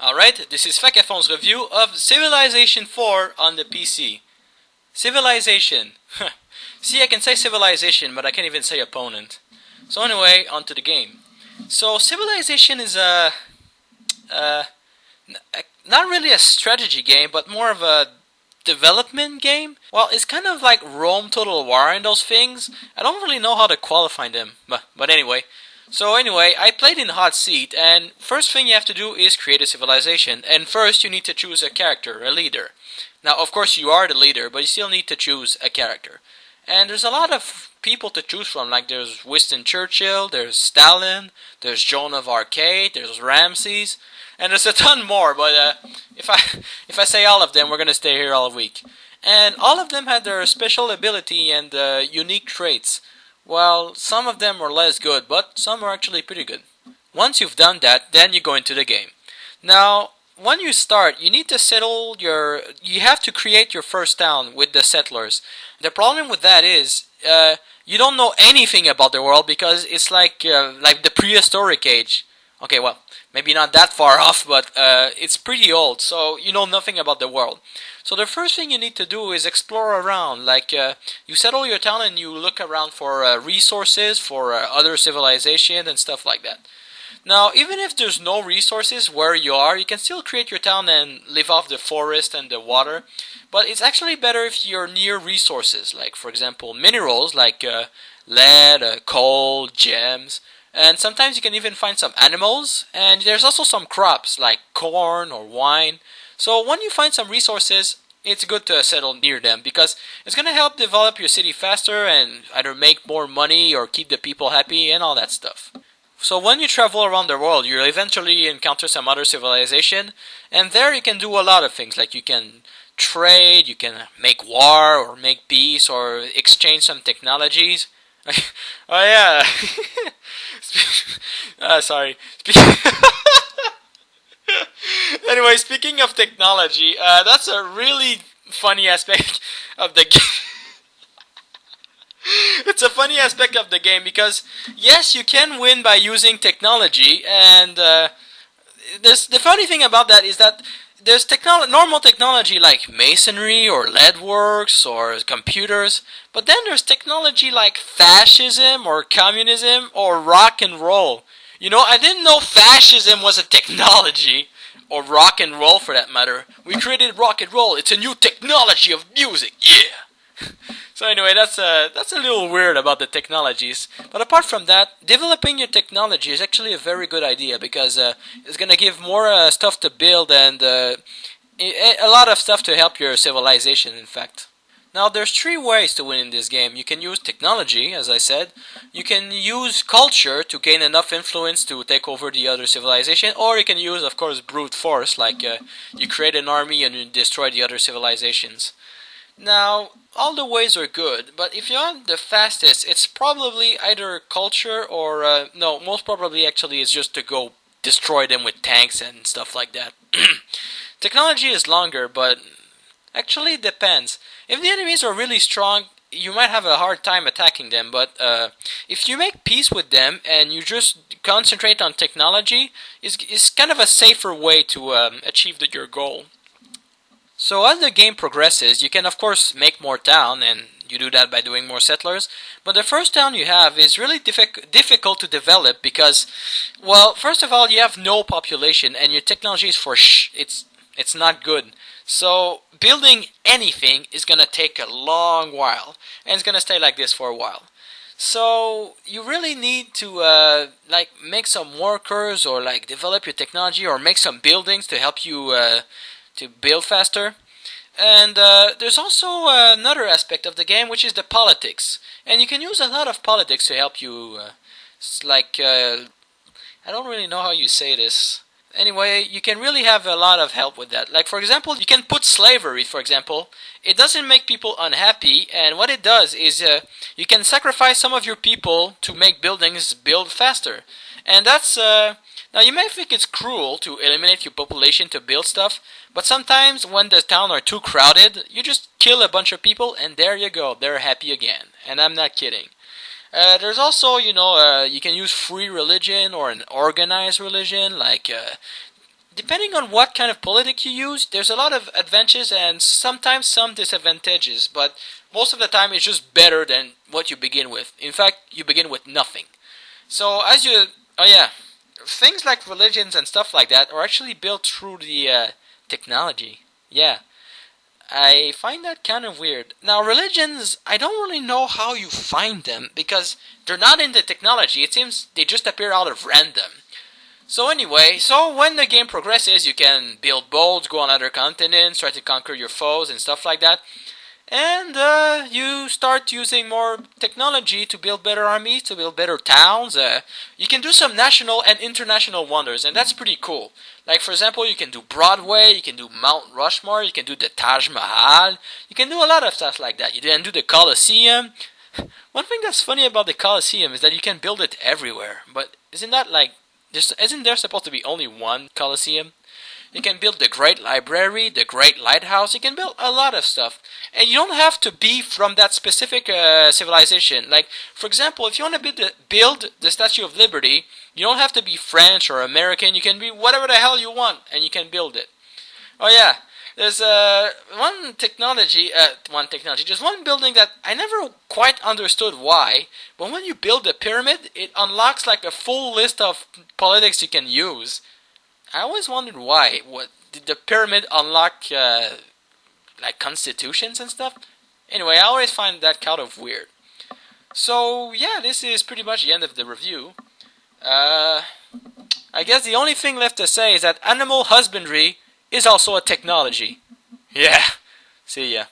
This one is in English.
Alright, this is Fakafon's review of Civilization 4 on the PC. Civilization. See, I can say civilization, but I can't even say opponent. So anyway, on to the game. So Civilization is not really a strategy game, but more of a development game. Well, it's kind of like Rome Total War and those things. I don't really know how to qualify them, but anyway. So anyway, I played in Hot Seat, and first thing you have to do is create a civilization. And first you need to choose a character, a leader. Now, of course, you are the leader, but you still need to choose a character. And there's a lot of people to choose from, like there's Winston Churchill, there's Stalin, there's Joan of Arc, there's Ramses, and there's a ton more, but if I say all of them, we're going to stay here all week. And all of them had their special ability and unique traits. Well, some of them are less good, but some are actually pretty good. Once you've done that, then you go into the game. Now, when you start, you need to settle you have to create your first town with the settlers. The problem with that is, you don't know anything about the world because it's like the prehistoric age. Okay, well, maybe not that far off, but it's pretty old, so you know nothing about the world. So the first thing you need to do is explore around. You settle your town and you look around for resources, for other civilizations and stuff like that. Now, even if there's no resources where you are, you can still create your town and live off the forest and the water. But it's actually better if you're near resources, like, for example, minerals like lead, coal, gems. And sometimes you can even find some animals. And there's also some crops like corn or wine. So when you find some resources, it's good to settle near them because it's going to help develop your city faster and either make more money or keep the people happy and all that stuff. So when you travel around the world, you'll eventually encounter some other civilization, and there you can do a lot of things, like you can trade, you can make war or make peace or exchange some technologies. Oh yeah. Sorry. Anyway, speaking of technology, that's a really funny aspect of the game. It's a funny aspect of the game because, yes, you can win by using technology, and the funny thing about that is that there's normal technology like masonry or leadworks or computers, but then there's technology like fascism or communism or rock and roll. You know, I didn't know fascism was a technology, or rock and roll for that matter. We created rock and roll. It's a new technology of music, yeah. So anyway, that's a little weird about the technologies. But apart from that, developing your technology is actually a very good idea because it's gonna give more stuff to build and a lot of stuff to help your civilization. In fact. Now, there's three ways to win in this game. You can use technology, as I said. You can use culture to gain enough influence to take over the other civilization. Or you can use, of course, brute force, like you create an army and you destroy the other civilizations. Now, all the ways are good, but if you want the fastest, it's probably either culture or, no, most probably actually is just to go destroy them with tanks and stuff like that. Technology is longer, but actually it depends. If the enemies are really strong, you might have a hard time attacking them, but if you make peace with them and you just concentrate on technology, it's kind of a safer way to achieve your goal. So as the game progresses, you can of course make more town, and you do that by doing more settlers. But the first town you have is really difficult to develop because, well, first of all, you have no population, and your technology is it's not good. So building anything is gonna take a long while, and it's gonna stay like this for a while. So you really need to make some workers or like develop your technology or make some buildings to help you to build faster. And there's also another aspect of the game, which is the politics. And you can use a lot of politics to help you, I don't really know how you say this. Anyway, you can really have a lot of help with that. Like, for example, you can put slavery, for example. It doesn't make people unhappy, and what it does is you can sacrifice some of your people to make buildings build faster. And that's, now you may think it's cruel to eliminate your population to build stuff, but sometimes when the town are too crowded, you just kill a bunch of people and there you go, they're happy again. And I'm not kidding. There's also, you can use free religion or an organized religion, like depending on what kind of politic you use, there's a lot of advantages and sometimes some disadvantages, but most of the time it's just better than what you begin with. In fact, you begin with nothing. So as you, oh yeah, things like religions and stuff like that are actually built through the technology. Yeah, I find that kind of weird. Now religions, I don't really know how you find them because they're not in the technology. It seems they just appear out of random. So anyway, so when the game progresses, you can build boats, go on other continents, try to conquer your foes and stuff like that. And you start using more technology to build better armies, to build better towns. You can do some national and international wonders, and that's pretty cool. Like for example, you can do Broadway, you can do Mount Rushmore, you can do the Taj Mahal. You can do a lot of stuff like that. You can do the Colosseum. One thing that's funny about the Colosseum is that you can build it everywhere. But isn't that like isn't there supposed to be only one Colosseum? You can build the Great Library, the Great Lighthouse. You can build a lot of stuff. And you don't have to be from that specific civilization. Like, for example, if you want to build the Statue of Liberty, you don't have to be French or American. You can be whatever the hell you want, and you can build it. Oh yeah, there's just one building that I never quite understood why. But when you build a pyramid, it unlocks like a full list of politics you can use. I always wondered why. What did the pyramid unlock? Like constitutions and stuff? Anyway, I always find that kind of weird. So yeah, this is pretty much the end of the review. I guess the only thing left to say is that animal husbandry is also a technology. Yeah. See ya.